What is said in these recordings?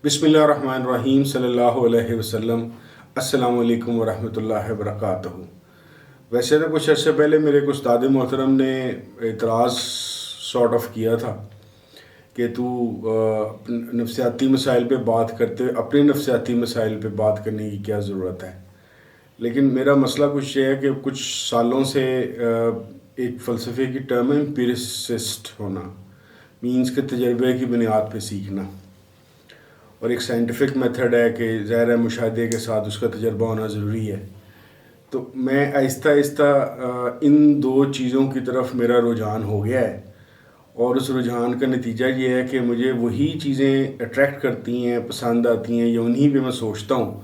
بسم اللہ الرحمن الرحیم صلی اللہ علیہ وسلم۔ السلام علیکم ورحمۃ اللہ وبرکاتہ۔ ویسے تو کچھ عرصے پہلے میرے ایک استاد محترم نے اعتراض سارٹ آف کیا تھا کہ تو نفسیاتی مسائل پہ بات کرتے اپنے نفسیاتی مسائل پہ بات کرنے کی کیا ضرورت ہے، لیکن میرا مسئلہ کچھ یہ ہے کہ کچھ سالوں سے ایک فلسفے کی ٹرم ہے امپیریسسٹ ہونا، مینس کے تجربے کی بنیاد پہ سیکھنا، اور ایک سائنٹیفک میتھڈ ہے کہ ظاہر ہے مشاہدے کے ساتھ اس کا تجربہ ہونا ضروری ہے۔ تو میں آہستہ آہستہ ان دو چیزوں کی طرف میرا رجحان ہو گیا ہے، اور اس رجحان کا نتیجہ یہ ہے کہ مجھے وہی چیزیں اٹریکٹ کرتی ہیں، پسند آتی ہیں، یا انہی پہ میں سوچتا ہوں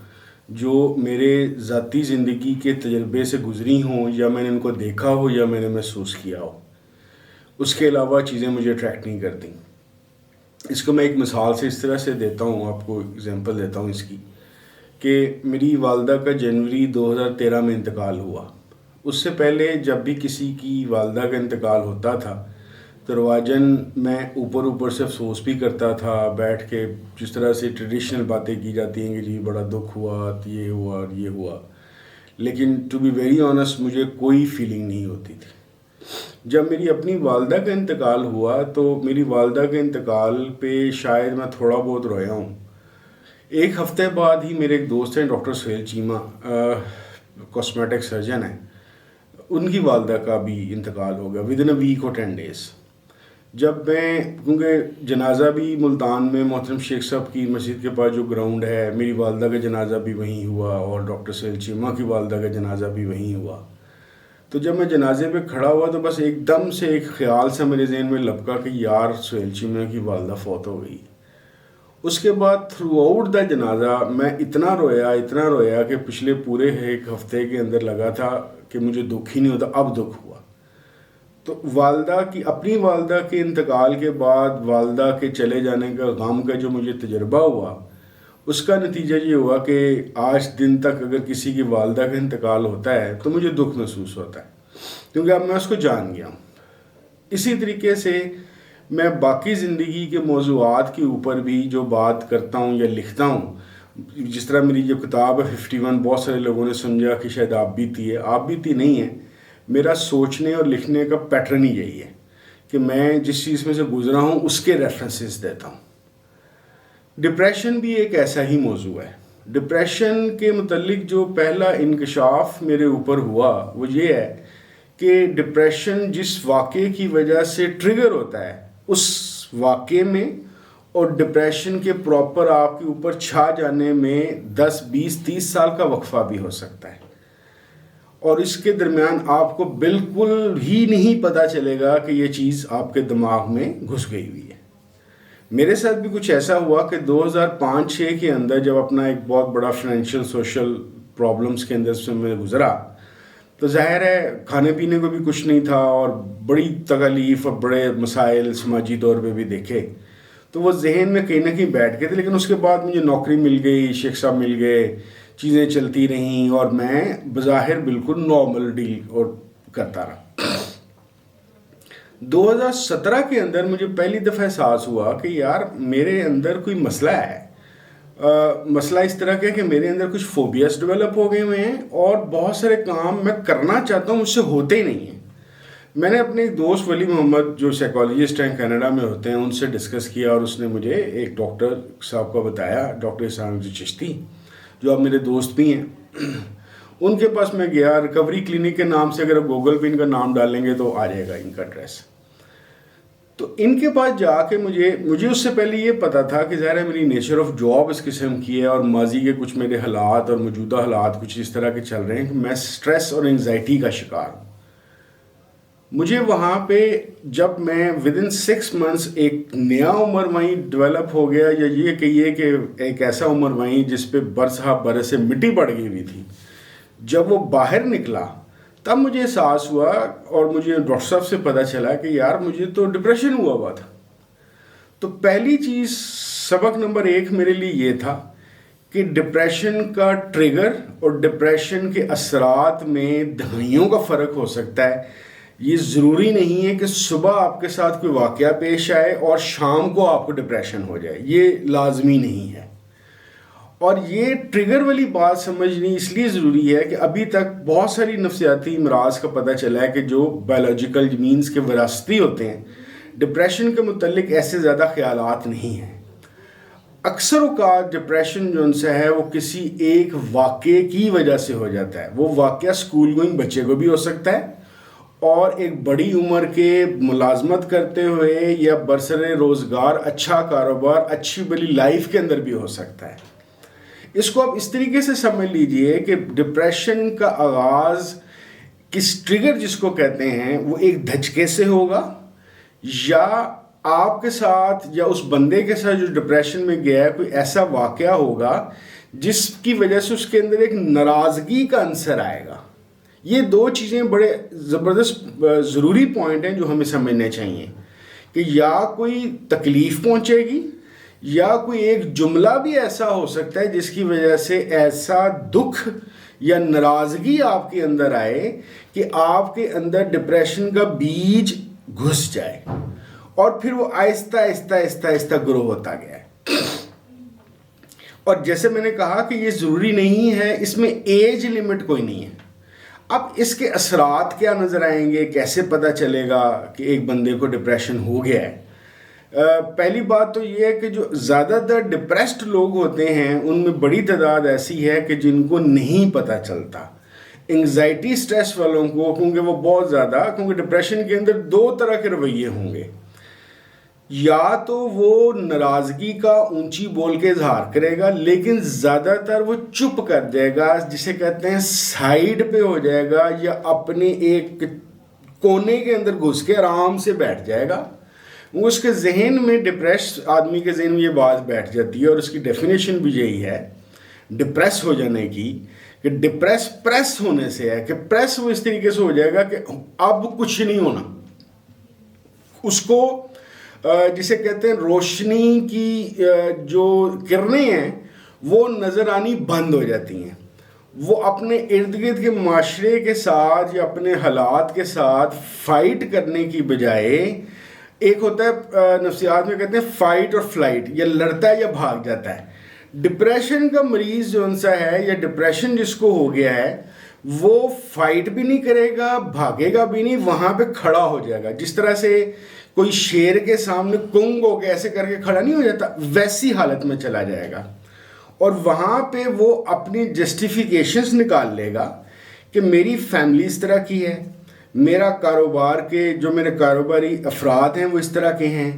جو میرے ذاتی زندگی کے تجربے سے گزری ہوں، یا میں نے ان کو دیکھا ہو یا میں نے محسوس کیا ہو۔ اس کے علاوہ چیزیں مجھے اٹریکٹ نہیں کرتی۔ اس کو میں ایک مثال سے اس طرح سے دیتا ہوں، آپ کو اگزامپل دیتا ہوں اس کی، کہ میری والدہ کا جنوری 2013 میں انتقال ہوا۔ اس سے پہلے جب بھی کسی کی والدہ کا انتقال ہوتا تھا تو رواجاً میں اوپر سے افسوس بھی کرتا تھا، بیٹھ کے جس طرح سے ٹریڈیشنل باتیں کی جاتی ہیں کہ جی بڑا دکھ ہوا، یہ ہوا اور یہ ہوا، لیکن ٹو بی ویری آنیسٹ مجھے کوئی فیلنگ نہیں ہوتی تھی۔ جب میری اپنی والدہ کا انتقال ہوا تو میری والدہ کے انتقال پہ شاید میں تھوڑا بہت رویا ہوں۔ ایک ہفتے بعد ہی میرے ایک دوست ہیں doctor Sohail Cheema, cosmetic surgeon ہیں، ان کی والدہ کا بھی انتقال ہو گیا ود ان اے ویک اور 10 days۔ جب میں کیونکہ جنازہ بھی ملتان میں محترم شیخ صاحب کی مسجد کے پاس جو گراؤنڈ ہے، میری والدہ کا جنازہ بھی وہیں ہوا اور ڈاکٹر سہیل چیمہ کی والدہ کا جنازہ بھی وہیں ہوا۔ تو جب میں جنازے پہ کھڑا ہوا تو بس ایک دم سے ایک خیال سے میرے ذہن میں لپکا کہ یار سہیل چیمہ کی والدہ فوت ہو گئی۔ اس کے بعد تھرو آؤٹ دا جنازہ میں اتنا رویا کہ پچھلے پورے ایک ہفتے کے اندر لگا تھا کہ مجھے دکھ ہی نہیں ہوتا، اب دکھ ہوا۔ تو اپنی والدہ کے انتقال کے بعد والدہ کے چلے جانے کا غم کا جو مجھے تجربہ ہوا، اس کا نتیجہ یہ ہوا کہ آج دن تک اگر کسی کی والدہ کا انتقال ہوتا ہے تو مجھے دکھ محسوس ہوتا ہے، کیونکہ اب میں اس کو جان گیا ہوں۔ اسی طریقے سے میں باقی زندگی کے موضوعات کے اوپر بھی جو بات کرتا ہوں یا لکھتا ہوں، جس طرح میری جو کتاب ہے 51، بہت سارے لوگوں نے سمجھا کہ شاید آپ بیتی ہے، آپ بیتی نہیں ہے۔ میرا سوچنے اور لکھنے کا پیٹرن ہی یہی ہے کہ میں جس چیز میں سے گزرا ہوں اس کے ریفرنسز دیتا ہوں۔ ڈپریشن بھی ایک ایسا ہی موضوع ہے۔ ڈپریشن کے متعلق جو پہلا انکشاف میرے اوپر ہوا وہ یہ ہے کہ ڈپریشن جس واقعے کی وجہ سے ٹریگر ہوتا ہے، اس واقعے میں اور ڈپریشن کے پراپر آپ کے اوپر چھا جانے میں 10 20 30 سال کا وقفہ بھی ہو سکتا ہے، اور اس کے درمیان آپ کو بالکل ہی نہیں پتہ چلے گا کہ یہ چیز آپ کے دماغ میں گھس گئی ہوئی ہے۔ میرے ساتھ بھی کچھ ایسا ہوا کہ 2005-06 کے اندر جب اپنا ایک بہت بڑا فائنینشیل سوشل پرابلمس کے اندر سے میں گزرا، تو ظاہر ہے کھانے پینے کو بھی کچھ نہیں تھا اور بڑی تکالیف اور بڑے مسائل سماجی طور پہ بھی دیکھے، تو وہ ذہن میں کہیں نہ کہیں بیٹھ گئے تھے۔ لیکن اس کے بعد مجھے نوکری مل گئی، شیخ صاحب مل گئے، چیزیں چلتی رہیں اور میں بظاہر بالکل نارمل ڈیل اور کرتا رہا۔ 2017 کے اندر مجھے پہلی دفعہ احساس ہوا کہ یار میرے اندر کوئی مسئلہ ہے۔ مسئلہ اس طرح کا ہے کہ میرے اندر کچھ فوبیاز ڈیولپ ہو گئے ہوئے ہیں اور بہت سارے کام میں کرنا چاہتا ہوں، مجھ سے ہوتے ہی نہیں ہیں۔ میں نے اپنے ایک دوست ولی محمد جو سائیکالوجسٹ ہیں کینیڈا میں ہوتے ہیں، ان سے ڈسکس کیا اور اس نے مجھے ایک ڈاکٹر صاحب کا بتایا، ڈاکٹر اسحاق چشتی، جو اب میرے دوست بھی ہیں۔ ان کے پاس میں گیا، ریکوری کلینک کے نام سے اگر گوگل پہ ان کا نام ڈالیں گے تو آ جائے گا ان کا ایڈریس۔ تو ان کے پاس جا کے مجھے اس سے پہلے یہ پتا تھا کہ ظاہر ہے میری نیچر آف جاب اس قسم کی ہے اور ماضی کے کچھ میرے حالات اور موجودہ حالات کچھ اس طرح کے چل رہے ہیں کہ میں سٹریس اور انگزائٹی کا شکار ہوں۔ مجھے وہاں پہ جب میں ودن 6 months ایک نیا عمر وہیں ڈیولپ ہو گیا، یا یہ کہیے کہ ایک ایسا عمر وہیں جس پہ برس سے مٹی پڑ گئی ہوئی تھی، جب وہ باہر نکلا تب مجھے احساس ہوا اور مجھے ڈاکٹر صاحب سے پتہ چلا کہ یار مجھے تو ڈپریشن ہوا تھا۔ تو پہلی چیز، سبق نمبر 1 میرے لیے یہ تھا کہ ڈپریشن کا ٹریگر اور ڈپریشن کے اثرات میں دہائیوں کا فرق ہو سکتا ہے، یہ ضروری نہیں ہے کہ صبح آپ کے ساتھ کوئی واقعہ پیش آئے اور شام کو آپ کو ڈپریشن ہو جائے، یہ لازمی نہیں ہے۔ اور یہ ٹریگر والی بات سمجھنی اس لیے ضروری ہے کہ ابھی تک بہت ساری نفسیاتی امراض کا پتہ چلا ہے کہ جو بایولوجیکل مینز کے وراثتی ہوتے ہیں، ڈپریشن کے متعلق ایسے زیادہ خیالات نہیں ہیں۔ اکثر اوقات ڈپریشن جو ان سے ہے وہ کسی ایک واقعے کی وجہ سے ہو جاتا ہے۔ وہ واقعہ اسکول گوئنگ بچے کو بھی ہو سکتا ہے، اور ایک بڑی عمر کے ملازمت کرتے ہوئے یا برسر روزگار اچھا کاروبار اچھی بلی لائف کے اندر بھی ہو سکتا ہے۔ اس کو آپ اس طریقے سے سمجھ لیجئے کہ ڈپریشن کا آغاز کس ٹریگر جس کو کہتے ہیں وہ ایک دھچکے سے ہوگا، یا آپ کے ساتھ یا اس بندے کے ساتھ جو ڈپریشن میں گیا ہے کوئی ایسا واقعہ ہوگا جس کی وجہ سے اس کے اندر ایک ناراضگی کا عنصر آئے گا۔ یہ دو چیزیں بڑے زبردست ضروری پوائنٹ ہیں جو ہمیں سمجھنے چاہیے، کہ یا کوئی تکلیف پہنچے گی یا کوئی ایک جملہ بھی ایسا ہو سکتا ہے جس کی وجہ سے ایسا دکھ یا ناراضگی آپ کے اندر آئے کہ آپ کے اندر ڈپریشن کا بیج گھس جائے، اور پھر وہ آہستہ آہستہ آہستہ آہستہ گرو ہوتا گیا ہے۔ اور جیسے میں نے کہا کہ یہ ضروری نہیں ہے، اس میں ایج لیمٹ کوئی نہیں ہے۔ اب اس کے اثرات کیا نظر آئیں گے، کیسے پتہ چلے گا کہ ایک بندے کو ڈپریشن ہو گیا ہے؟ پہلی بات تو یہ ہے کہ جو زیادہ تر ڈپریسڈ لوگ ہوتے ہیں ان میں بڑی تعداد ایسی ہے کہ جن کو نہیں پتہ چلتا۔ انگزائٹی سٹریس والوں کو، کیونکہ وہ بہت زیادہ، کیونکہ ڈپریشن کے اندر دو طرح کے رویے ہوں گے، یا تو وہ ناراضگی کا اونچی بول کے اظہار کرے گا، لیکن زیادہ تر وہ چپ کر جائے گا، جسے کہتے ہیں سائیڈ پہ ہو جائے گا، یا اپنے ایک کونے کے اندر گھس کے آرام سے بیٹھ جائے گا۔ اس کے ذہن میں، ڈپریس آدمی کے ذہن میں یہ بات بیٹھ جاتی ہے، اور اس کی ڈیفینیشن بھی یہی ہے ڈپریس ہو جانے کی، کہ ڈپریس پریس ہونے سے ہے، کہ پریس وہ اس طریقے سے ہو جائے گا کہ اب کچھ نہیں ہونا۔ اس کو جسے کہتے ہیں روشنی کی جو کرنیں ہیں وہ نظر آنی بند ہو جاتی ہیں۔ وہ اپنے ارد گرد کے معاشرے کے ساتھ یا اپنے حالات کے ساتھ فائٹ کرنے کی بجائے، ایک ہوتا ہے نفسیات میں کہتے ہیں فائٹ اور فلائٹ، یا لڑتا ہے یا بھاگ جاتا ہے۔ ڈپریشن کا مریض جو ان سا ہے، یا ڈپریشن جس کو ہو گیا ہے، وہ فائٹ بھی نہیں کرے گا، بھاگے گا بھی نہیں، وہاں پہ کھڑا ہو جائے گا۔ جس طرح سے کوئی شیر کے سامنے کنگ ہو کے ایسے کر کے کھڑا نہیں ہو جاتا، ویسی حالت میں چلا جائے گا، اور وہاں پہ وہ اپنی جسٹیفیکیشنز نکال لے گا کہ میری فیملی اس طرح کی ہے، میرا کاروبار کے جو میرے کاروباری افراد ہیں وہ اس طرح کے ہیں،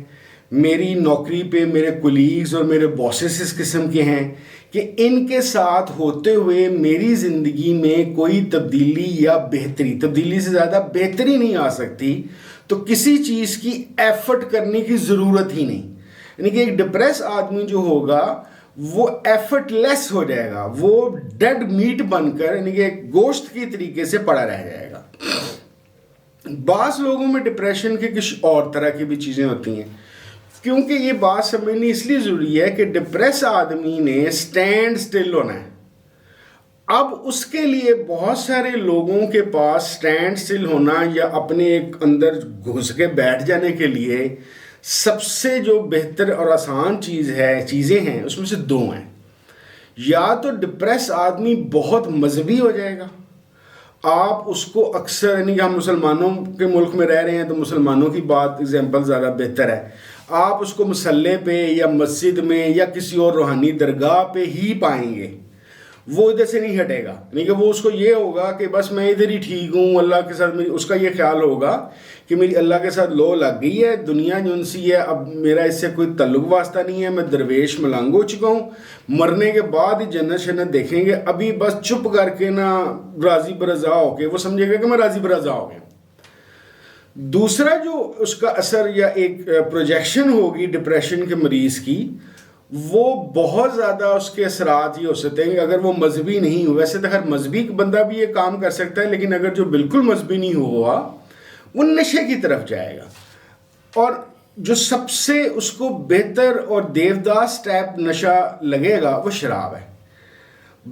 میری نوکری پہ میرے کولیگز اور میرے باسز اس قسم کے ہیں، کہ ان کے ساتھ ہوتے ہوئے میری زندگی میں کوئی تبدیلی یا بہتری، تبدیلی سے زیادہ بہتری نہیں آ سکتی، تو کسی چیز کی ایفرٹ کرنے کی ضرورت ہی نہیں۔ یعنی کہ ایک ڈپریس آدمی جو ہوگا وہ ایفرٹ لیس ہو جائے گا، وہ ڈیڈ میٹ بن کر، یعنی کہ ایک گوشت کی طریقے سے پڑا رہ جائے گا۔ بعض لوگوں میں ڈپریشن کے کچھ اور طرح کی بھی چیزیں ہوتی ہیں، کیونکہ یہ بات سمجھنی اس لیے ضروری ہے کہ ڈپریس آدمی نے سٹینڈ سٹل ہونا ہے۔ اب اس کے لیے بہت سارے لوگوں کے پاس سٹینڈ سٹل ہونا یا اپنے ایک اندر گھس کے بیٹھ جانے کے لیے سب سے جو بہتر اور آسان چیزیں ہیں اس میں سے دو ہیں۔ یا تو ڈپریس آدمی بہت مذہبی ہو جائے گا، آپ اس کو اکثر، یعنی کہ ہم مسلمانوں کے ملک میں رہ رہے ہیں تو مسلمانوں کی بات ایگزامپل زیادہ بہتر ہے، آپ اس کو مصلے پہ یا مسجد میں یا کسی اور روحانی درگاہ پہ ہی پائیں گے، وہ ادھر سے نہیں ہٹے گا۔ یعنی کہ وہ اس کو یہ ہوگا کہ بس میں ادھر ہی ٹھیک ہوں، اللہ کے ساتھ اس کا یہ خیال ہوگا کہ میری اللہ کے ساتھ لو لگ گئی ہے، دنیا جو ان سی ہے اب میرا اس سے کوئی تعلق واسطہ نہیں ہے، میں درویش ملنگ ہو چکا ہوں، مرنے کے بعد ہی جنت شنت دیکھیں گے، ابھی بس چپ کر کے نا راضی برضا ہو کے وہ سمجھے گا کہ میں راضی برضا ہو گیا۔ دوسرا جو اس کا اثر یا ایک پروجیکشن ہوگی ڈپریشن کے مریض کی، وہ بہت زیادہ اس کے اثرات یہ ہو سکتے ہیں کہ اگر وہ مذہبی نہیں ہو، ویسے تو ہر مذہبی بندہ بھی یہ کام کر سکتا ہے، لیکن اگر جو بالکل مذہبی نہیں ہوا وہ نشے کی طرف جائے گا، اور جو سب سے اس کو بہتر اور دیوداس ٹائپ نشہ لگے گا وہ شراب ہے۔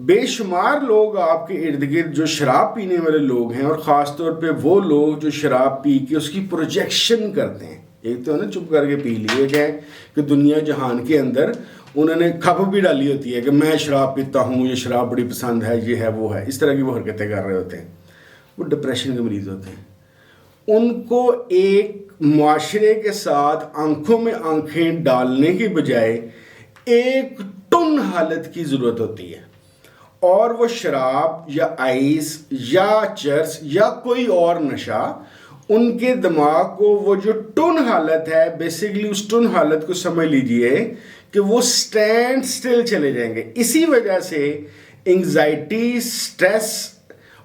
بے شمار لوگ آپ کے ارد گرد جو شراب پینے والے لوگ ہیں، اور خاص طور پہ وہ لوگ جو شراب پی کے اس کی پروجیکشن کرتے ہیں. ایک تو ہے نا چپ کر کے پی لیے گئے کہ دنیا جہان کے اندر انہوں نے کھپ بھی ڈالی ہوتی ہے کہ میں شراب پیتا ہوں، یہ شراب بڑی پسند ہے، یہ ہے وہ ہے، اس طرح کی وہ حرکتیں کر رہے ہوتے ہیں. وہ ڈپریشن کے مریض ہوتے ہیں. ان کو ایک معاشرے کے ساتھ آنکھوں میں آنکھیں ڈالنے کی بجائے ایک ٹن حالت کی ضرورت ہوتی ہے، اور وہ شراب یا آئس یا چرس یا کوئی اور نشہ ان کے دماغ کو وہ جو ٹن حالت ہے، بیسیکلی اس ٹن حالت کو سمجھ لیجئے کہ وہ سٹینڈ سٹل چلے جائیں گے. اسی وجہ سے انگزائٹی، سٹریس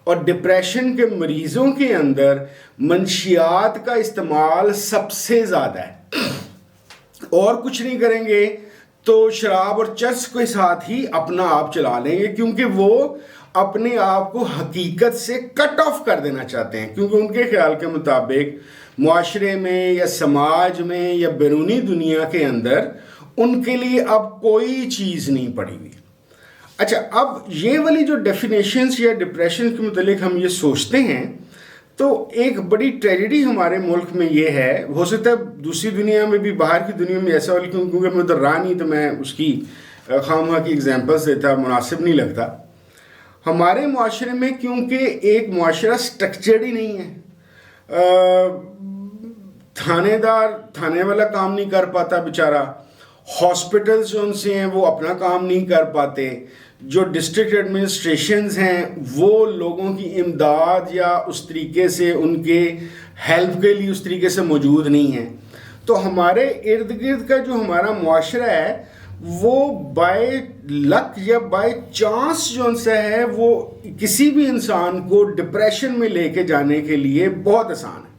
اور ڈپریشن کے مریضوں کے اندر منشیات کا استعمال سب سے زیادہ ہے. اور کچھ نہیں کریں گے تو شراب اور چرس کے ساتھ ہی اپنا آپ چلا لیں گے، کیونکہ وہ اپنے آپ کو حقیقت سے کٹ آف کر دینا چاہتے ہیں، کیونکہ ان کے خیال کے مطابق معاشرے میں یا سماج میں یا بیرونی دنیا کے اندر ان کے لیے اب کوئی چیز نہیں پڑی ہوئی. اچھا، اب یہ والی جو ڈیفینیشنز یا ڈپریشن کے متعلق ہم یہ سوچتے ہیں تو ایک بڑی ٹریجڈی ہمارے ملک میں یہ ہے. ہو سکتا ہے دوسری دنیا میں بھی، باہر کی دنیا میں ایسا ہو، کیونکہ میں ادھر رہا نہیں تو میں اس کی خواہ کی ایگزامپلس دیتا مناسب نہیں لگتا. ہمارے معاشرے میں کیونکہ ایک معاشرہ سٹرکچرڈ ہی نہیں ہے، تھانے دار تھانے والا کام نہیں کر پاتا بیچارہ، ہاسپٹلز جو ان سے ہیں وہ اپنا کام نہیں کر پاتے، جو ڈسٹرکٹ ایڈمنسٹریشنز ہیں وہ لوگوں کی امداد یا اس طریقے سے ان کے ہیلپ کے لیے اس طریقے سے موجود نہیں ہیں. تو ہمارے ارد گرد کا جو ہمارا معاشرہ ہے وہ بائی لک یا بائی چانس جو ان سے ہے وہ کسی بھی انسان کو ڈپریشن میں لے کے جانے کے لیے بہت آسان ہے.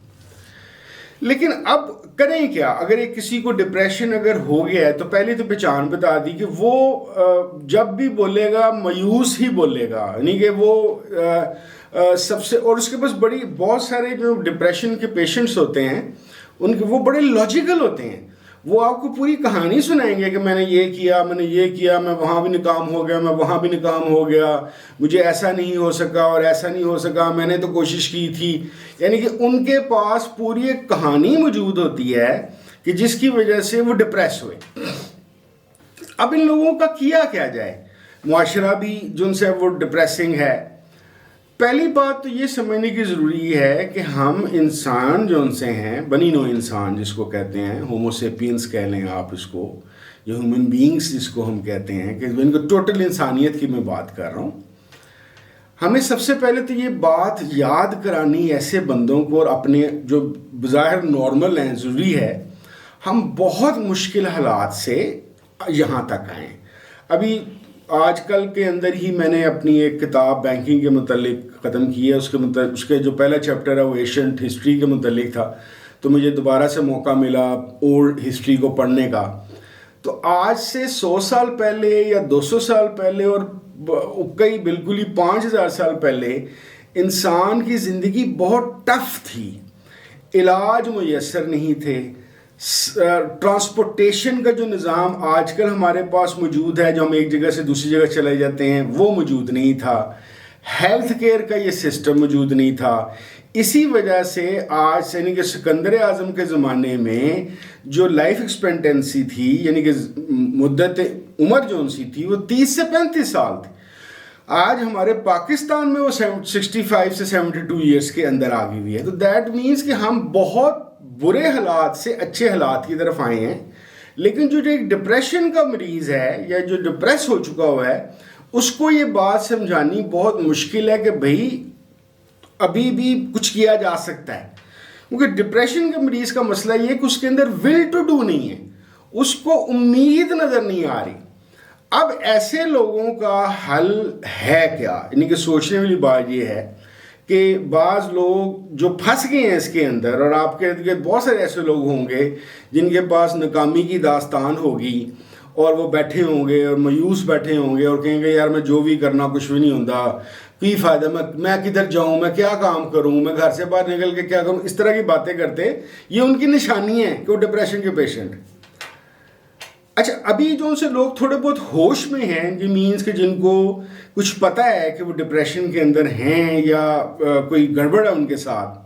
لیکن اب کریں کیا؟ اگر ایک کسی کو ڈپریشن اگر ہو گیا ہے تو پہلے تو پہچان بتا دی کہ وہ جب بھی بولے گا مایوس ہی بولے گا، یعنی کہ وہ سب سے، اور اس کے پاس بہت سارے جو ڈپریشن کے پیشنٹس ہوتے ہیں ان کے وہ بڑے لاجیکل ہوتے ہیں. وہ آپ کو پوری کہانی سنائیں گے کہ میں نے یہ کیا، میں نے یہ کیا، میں وہاں بھی ناکام ہو گیا، میں وہاں بھی ناکام ہو گیا، مجھے ایسا نہیں ہو سکا اور ایسا نہیں ہو سکا، میں نے تو کوشش کی تھی. یعنی کہ ان کے پاس پوری ایک کہانی موجود ہوتی ہے کہ جس کی وجہ سے وہ ڈپریس ہوئے. اب ان لوگوں کا کیا جائے؟ معاشرہ بھی جن سے وہ ڈپریسنگ ہے. پہلی بات تو یہ سمجھنے کی ضروری ہے کہ ہم انسان جو ان سے ہیں، بنی نوع انسان جس کو کہتے ہیں، ہومو سیپینس کہہ لیں آپ اس کو، یا ہیومن بینگز جس کو ہم کہتے ہیں، کہ ان کو ٹوٹل انسانیت کی میں بات کر رہا ہوں. ہمیں سب سے پہلے تو یہ بات یاد کرانی ایسے بندوں کو، اور اپنے جو بظاہر نارمل ہیں، ضروری ہے ہم بہت مشکل حالات سے یہاں تک آئیں. ابھی آج کل کے اندر ہی میں نے اپنی ایک کتاب بینکنگ کے متعلق ختم کی ہے. اس کے جو پہلا چیپٹر ہے وہ ایشینٹ ہسٹری کے متعلق تھا، تو مجھے دوبارہ سے موقع ملا اولڈ ہسٹری کو پڑھنے کا. تو آج سے 100 سال پہلے یا 200 سال پہلے اور کئی بالکل ہی 5000 سال پہلے انسان کی زندگی بہت ٹف تھی. علاج میسر نہیں تھے. ٹرانسپورٹیشن کا جو نظام آج کل ہمارے پاس موجود ہے، جو ہم ایک جگہ سے دوسری جگہ چلے جاتے ہیں، وہ موجود نہیں تھا. ہیلتھ کیئر کا یہ سسٹم موجود نہیں تھا. اسی وجہ سے آج یعنی کہ سکندر اعظم کے زمانے میں جو لائف ایکسپیکٹنسی تھی، یعنی کہ مدت عمر جو ان سی تھی، وہ 30 سے 35 سال تھی. آج ہمارے پاکستان میں وہ 65 سے 72 ایئرس کے اندر آ گئی ہوئی ہے. تو دیٹ مینس کہ ہم بہت برے حالات سے اچھے حالات کی طرف آئے ہیں. لیکن جو ایک ڈپریشن کا مریض ہے یا جو ڈپریس ہو چکا ہوا ہے، اس کو یہ بات سمجھانی بہت مشکل ہے کہ بھائی ابھی بھی کچھ کیا جا سکتا ہے. کیونکہ ڈپریشن کے مریض کا مسئلہ یہ ہے کہ اس کے اندر ول ٹو ڈو نہیں ہے، اس کو امید نظر نہیں آ رہی. اب ایسے لوگوں کا حل ہے کیا؟ یعنی کہ سوچنے والی بات یہ ہے کہ بعض لوگ جو پھنس گئے ہیں اس کے اندر، اور آپ کے ارد گرد بہت سارے ایسے لوگ ہوں گے جن کے پاس ناکامی کی داستان ہوگی، اور وہ بیٹھے ہوں گے اور مایوس بیٹھے ہوں گے اور کہیں گے یار میں جو بھی کرنا کچھ بھی نہیں ہوتا، کوئی فائدہ، میں کدھر جاؤں، میں کیا کام کروں، میں گھر سے باہر نکل کے کیا کروں. اس طرح کی باتیں کرتے، یہ ان کی نشانی ہے کہ وہ ڈپریشن کے پیشنٹ. اچھا ابھی جو ان سے لوگ تھوڑے بہت ہوش میں ہیں یہ مینس کہ جن کو کچھ پتہ ہے کہ وہ ڈپریشن کے اندر ہیں یا کوئی گڑبڑ ہے ان کے ساتھ،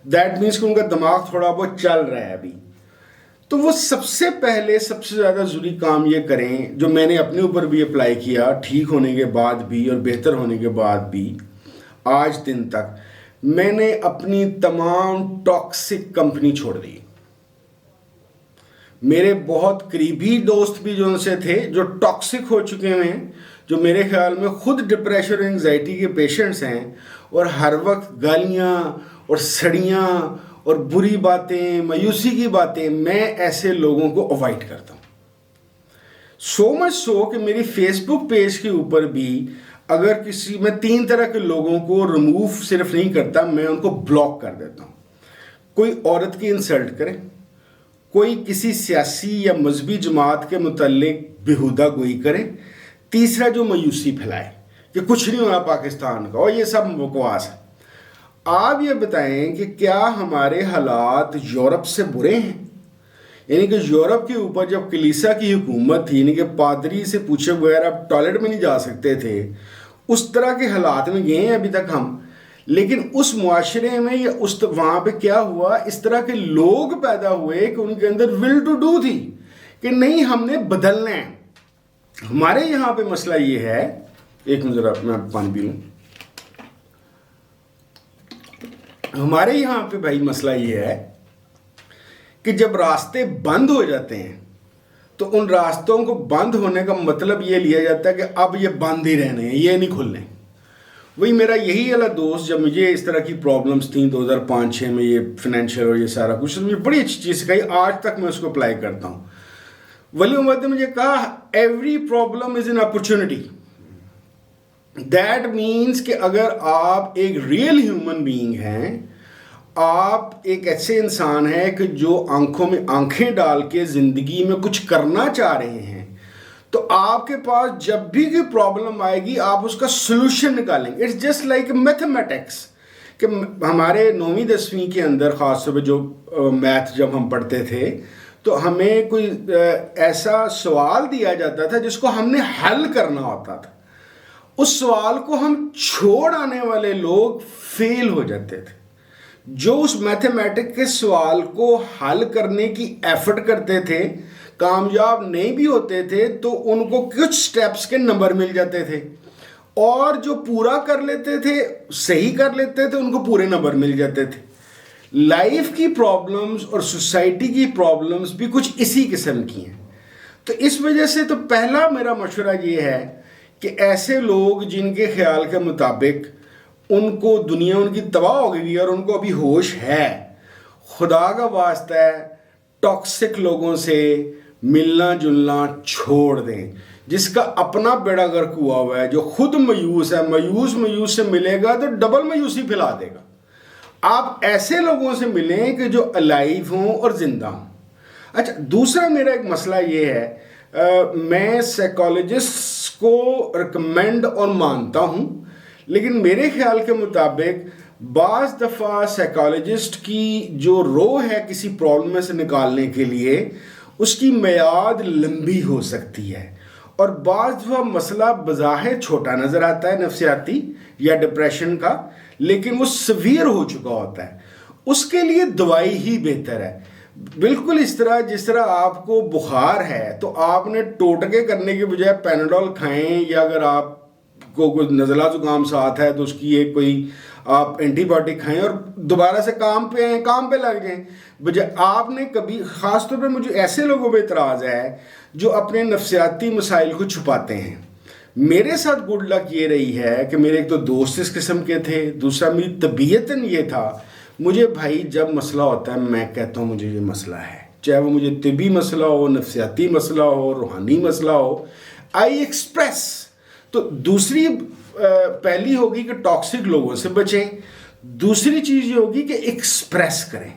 دیٹ مینس کہ ان کا دماغ تھوڑا بہت چل رہا ہے ابھی، تو وہ سب سے پہلے سب سے زیادہ ضروری کام یہ کریں جو میں نے اپنے اوپر بھی اپلائی کیا ٹھیک ہونے کے بعد بھی اور بہتر ہونے کے بعد بھی آج دن تک، میں نے اپنی تمام ٹاکسک کمپنی چھوڑ دی۔ میرے بہت قریبی دوست بھی جو ان سے تھے جو ٹاکسک ہو چکے ہیں، جو میرے خیال میں خود ڈپریشن اور انگزائٹی کے پیشنٹس ہیں اور ہر وقت گالیاں اور سڑیاں اور بری باتیں مایوسی کی باتیں، میں ایسے لوگوں کو اوائڈ کرتا ہوں۔ سو مچ سو کہ میری فیس بک پیج کے اوپر بھی اگر میں 3 طرح کے لوگوں کو ریموو صرف نہیں کرتا، میں ان کو بلاک کر دیتا ہوں۔ کوئی عورت کی انسلٹ کرے، کوئی کسی سیاسی یا مذہبی جماعت کے متعلق بیہودہ گوئی کرے، تیسرا جو مایوسی پھیلائے کہ کچھ نہیں ہوا پاکستان کا اور یہ سب بکواس ہے۔ آپ یہ بتائیں کہ کیا ہمارے حالات یورپ سے برے ہیں؟ یعنی کہ یورپ کے اوپر جب کلیسا کی حکومت تھی، یعنی کہ پادری سے پوچھے بغیر آپ ٹوائلٹ میں نہیں جا سکتے تھے، اس طرح کے حالات میں گئے ہیں ابھی تک ہم، لیکن اس معاشرے میں یا وہاں پہ کیا ہوا، اس طرح کے لوگ پیدا ہوئے کہ ان کے اندر ول ٹو ڈو تھی کہ نہیں ہم نے بدلنا ہے۔ ہمارے یہاں پہ مسئلہ یہ ہے، ایک منٹ ذرا میں پانی پی لوں، ہمارے یہاں پہ بھائی مسئلہ یہ ہے کہ جب راستے بند ہو جاتے ہیں تو ان راستوں کو بند ہونے کا مطلب یہ لیا جاتا ہے کہ اب یہ بند ہی رہنے ہیں، یہ نہیں کھلنے۔ وہی میرا یہی والا دوست جب مجھے اس طرح کی پرابلمس تھیں 2005-06 میں، یہ فنینشیل اور یہ سارا کچھ، مجھے بڑی اچھی چیز سکھائی، آج تک میں اس کو اپلائی کرتا ہوں۔ ولی عمر نے مجھے کہا every problem is an opportunity. That means کہ اگر آپ ایک ریئل ہیومن بینگ ہیں، آپ ایک ایسے انسان ہیں کہ جو آنکھوں میں آنکھیں ڈال کے زندگی میں کچھ کرنا چاہ رہے ہیں، تو آپ کے پاس جب بھی کوئی پرابلم آئے گی آپ اس کا سلوشن نکالیں گے۔ اٹس جسٹ لائک میتھمیٹکس، کہ ہمارے 9ویں 10ویں کے اندر خاص طور پہ جو میتھ جب ہم پڑھتے تھے تو ہمیں کوئی ایسا سوال دیا جاتا تھا جس کو ہم نے حل کرنا ہوتا تھا، اس سوال کو ہم چھوڑ آنے والے لوگ فیل ہو جاتے تھے۔ جو اس میتھمیٹک کے سوال کو حل کرنے کی ایفرٹ کرتے تھے، کامیاب نہیں بھی ہوتے تھے تو ان کو کچھ سٹیپس کے نمبر مل جاتے تھے، اور جو پورا کر لیتے تھے، صحیح کر لیتے تھے، ان کو پورے نمبر مل جاتے تھے۔ لائف کی پرابلمز اور سوسائٹی کی پرابلمز بھی کچھ اسی قسم کی ہیں۔ تو اس وجہ سے تو پہلا میرا مشورہ یہ ہے کہ ایسے لوگ جن کے خیال کے مطابق ان کو دنیا ان کی تباہ ہو گئی اور ان کو ابھی ہوش ہے، خدا کا واسطہ ہے ٹاکسک لوگوں سے ملنا جلنا چھوڑ دیں۔ جس کا اپنا بیڑا غرق ہوا ہوا ہے، جو خود مایوس ہے، مایوس سے ملے گا تو ڈبل مایوسی پھیلا دے گا۔ آپ ایسے لوگوں سے ملیں کہ جو الائیو ہوں اور زندہ ہوں۔ اچھا دوسرا میرا ایک مسئلہ یہ ہے، میں سائیکالوجسٹ کو ریکمینڈ اور مانتا ہوں، لیکن میرے خیال کے مطابق بعض دفعہ سائیکالوجسٹ کی جو رو ہے کسی پرابلم سے نکالنے کے لیے، اس کی میعاد لمبی ہو سکتی ہے، اور بعض دفعہ مسئلہ بظاہر چھوٹا نظر آتا ہے نفسیاتی یا ڈپریشن کا، لیکن وہ سیویئر ہو چکا ہوتا ہے، اس کے لیے دوائی ہی بہتر ہے۔ بالکل اس طرح جس طرح آپ کو بخار ہے تو آپ نے ٹوٹکے کرنے کے بجائے پیناڈول کھائیں، یا اگر آپ کو کوئی نزلہ زکام ساتھ ہے تو اس کی ایک کوئی آپ اینٹی بایوٹک کھائیں اور دوبارہ سے کام پہ لگ جائیں، بجائے آپ نے کبھی، خاص طور پہ مجھے ایسے لوگوں پہ اعتراض ہے جو اپنے نفسیاتی مسائل کو چھپاتے ہیں۔ میرے ساتھ گڈ لک یہ رہی ہے کہ میرے ایک تو دوست اس قسم کے تھے، دوسرا میری طبیعتاً یہ تھا، مجھے بھائی جب مسئلہ ہوتا ہے میں کہتا ہوں مجھے یہ مسئلہ ہے، چاہے وہ مجھے طبی مسئلہ ہو، نفسیاتی مسئلہ ہو، روحانی مسئلہ ہو، آئی ایکسپریس۔ تو دوسری پہلی ہوگی کہ ٹاکسک لوگوں سے بچیں، دوسری چیز یہ ہوگی کہ ایکسپریس کریں،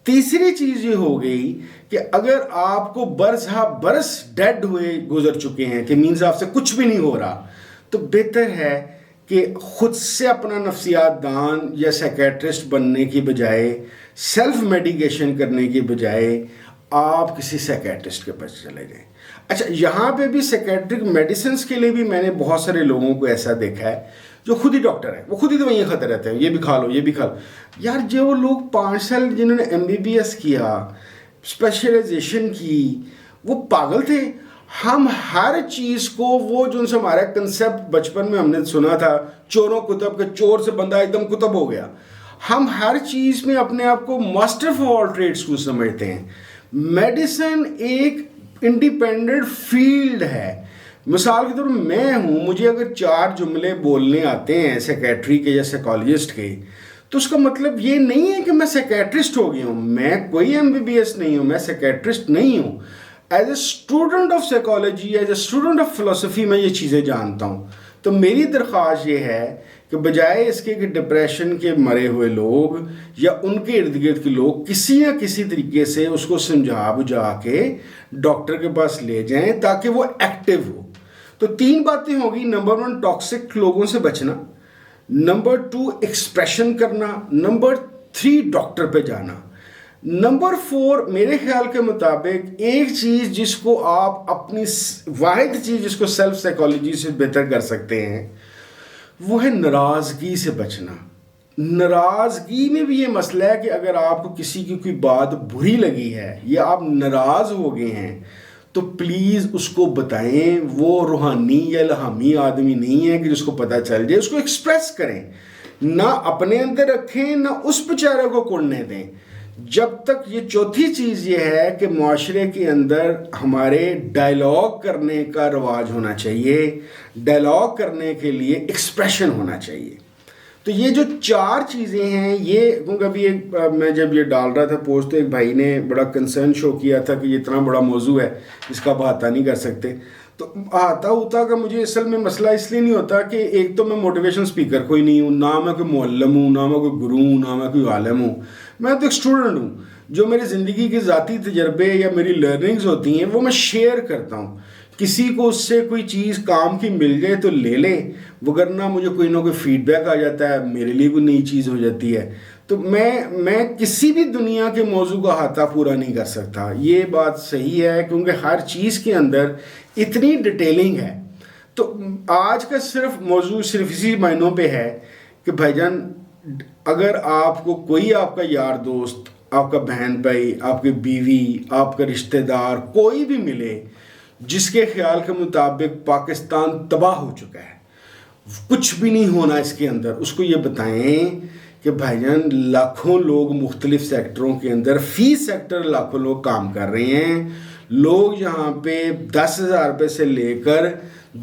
تیسری چیز یہ ہو گئی کہ اگر آپ کو برس ڈیڈ ہوئے گزر چکے ہیں کہ مینز آپ سے کچھ بھی نہیں ہو رہا، تو بہتر ہے کہ خود سے اپنا نفسیات دان یا سائیکیٹرسٹ بننے کی بجائے، سیلف میڈیکیشن کرنے کی بجائے آپ کسی سائیکیٹرسٹ کے پاس چلے جائیں۔ اچھا یہاں پہ بھی سیکیٹرک میڈیسنس کے لیے بھی میں نے بہت سارے لوگوں کو ایسا دیکھا ہے جو خود ہی ڈاکٹر ہیں، وہ خود ہی دوائیاں کھاتے رہتے ہیں، یہ بھی کھا لو یہ بھی کھا لو. یار جو وہ لوگ 5 سال جنہوں نے MBBS کیا، اسپیشلائزیشن کی، وہ پاگل تھے. ہم ہر چیز کو وہ جو ان سے ہمارا کنسیپٹ بچپن میں ہم نے سنا تھا چوروں کتب کے، چور سے بندہ ایک دم کتب ہو گیا. ہم ہر چیز میں اپنے آپ کو ماسٹر آف آل ٹریڈس کو سمجھتے ہیں. میڈیسن ایک انڈیپینڈنٹ فیلڈ ہے. مثال کے طور پر میں ہوں، مجھے اگر 4 جملے بولنے آتے ہیں سیکیٹری کے یا سائیکالوجسٹ کے، تو اس کا مطلب یہ نہیں ہے کہ میں سیکیٹرسٹ ہو گیا ہوں. میں کوئی MBBS نہیں ہوں، میں سیکیٹرسٹ نہیں ہوں. As a student of psychology, as a student of فلسفی میں یہ چیزیں جانتا ہوں. تو میری درخواست یہ ہے کہ بجائے اس کے کہ ڈپریشن کے مرے ہوئے لوگ یا ان کے ارد گرد کے لوگ کسی نہ کسی طریقے سے اس کو سمجھا بجھا کے ڈاکٹر کے پاس لے جائیں تاکہ وہ ایکٹیو ہو. تو 3 باتیں ہوگی. نمبر 1 ٹاکسک لوگوں سے بچنا، نمبر 2 ایکسپریشن کرنا، نمبر 3 ڈاکٹر پہ جانا. نمبر 4 میرے خیال کے مطابق ایک چیز جس کو آپ اپنی واحد چیز جس کو سیلف سائیکالوجی سے بہتر کر سکتے ہیں وہ ہے ناراضگی سے بچنا. ناراضگی میں بھی یہ مسئلہ ہے کہ اگر آپ کو کسی کی کوئی بات بری لگی ہے یا آپ ناراض ہو گئے ہیں تو پلیز اس کو بتائیں. وہ روحانی یا الہامی آدمی نہیں ہے کہ جس کو پتہ چل جائے. اس کو ایکسپریس کریں، نہ اپنے اندر رکھیں نہ اس بیچارے کو کوڑنے دیں. جب تک یہ چوتھی چیز یہ ہے کہ معاشرے کے اندر ہمارے ڈائلاگ کرنے کا رواج ہونا چاہیے، ڈائلاگ کرنے کے لیے ایکسپریشن ہونا چاہیے. تو یہ جو 4 چیزیں ہیں یہ، کیونکہ ابھی میں جب یہ ڈال رہا تھا پوسٹ تو ایک بھائی نے بڑا کنسرن شو کیا تھا کہ یہ اتنا بڑا موضوع ہے اس کا آپ احاطہ نہیں کر سکتے. تو احاطہ ہوتا کا مجھے اصل میں مسئلہ اس لیے نہیں ہوتا کہ ایک تو میں موٹیویشن اسپیکر کوئی نہیں ہوں، نہ میں کوئی معلم ہوں، نہ میں کوئی گرو ہوں، نہ میں کوئی عالم ہوں. میں تو ایک اسٹوڈنٹ ہوں. جو میری زندگی کے ذاتی تجربے یا میری لرننگز ہوتی ہیں وہ میں شیئر کرتا ہوں. کسی کو اس سے کوئی چیز کام کی مل جائے تو لے لے، وگرنہ مجھے کوئی نہ کوئی فیڈ بیک آ جاتا ہے، میرے لیے کوئی نئی چیز ہو جاتی ہے. تو میں کسی بھی دنیا کے موضوع کا احاطہ پورا نہیں کر سکتا. یہ بات صحیح ہے کیونکہ ہر چیز کے اندر اتنی ڈیٹیلنگ ہے. تو آج کا صرف موضوع صرف اسی معنوں پہ ہے کہ بھائی جان اگر آپ کو کوئی آپ کا یار دوست، آپ کا بہن بھائی، آپ کی بیوی، آپ کا رشتہ دار کوئی بھی ملے جس کے خیال کے مطابق پاکستان تباہ ہو چکا ہے، کچھ بھی نہیں ہونا اس کے اندر، اس کو یہ بتائیں کہ بھائی جان لاکھوں لوگ مختلف سیکٹروں کے اندر، فی سیکٹر لاکھوں لوگ کام کر رہے ہیں. لوگ یہاں پہ 10,000 روپے سے لے کر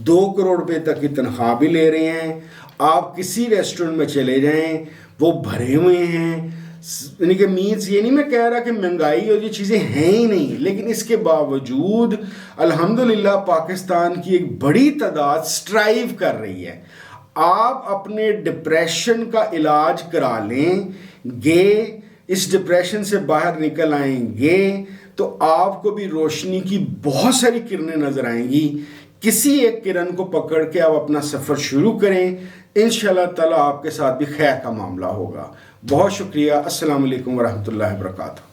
2 کروڑ روپے تک کی تنخواہ بھی لے رہے ہیں. آپ کسی ریسٹورنٹ میں چلے جائیں وہ بھرے ہوئے ہیں. یعنی کہ مینس یہ نہیں میں کہہ رہا کہ مہنگائی اور یہ چیزیں ہیں ہی نہیں، لیکن اس کے باوجود الحمدللہ پاکستان کی ایک بڑی تعداد سٹرائیو کر رہی ہے. آپ اپنے ڈپریشن کا علاج کرا لیں گے، اس ڈپریشن سے باہر نکل آئیں گے تو آپ کو بھی روشنی کی بہت ساری کرنیں نظر آئیں گی. کسی ایک کرن کو پکڑ کے آپ اپنا سفر شروع کریں، انشاءاللہ تعالیٰ آپ کے ساتھ بھی خیر کا معاملہ ہوگا. بہت شکریہ. السلام علیکم ورحمۃ اللہ وبرکاتہ.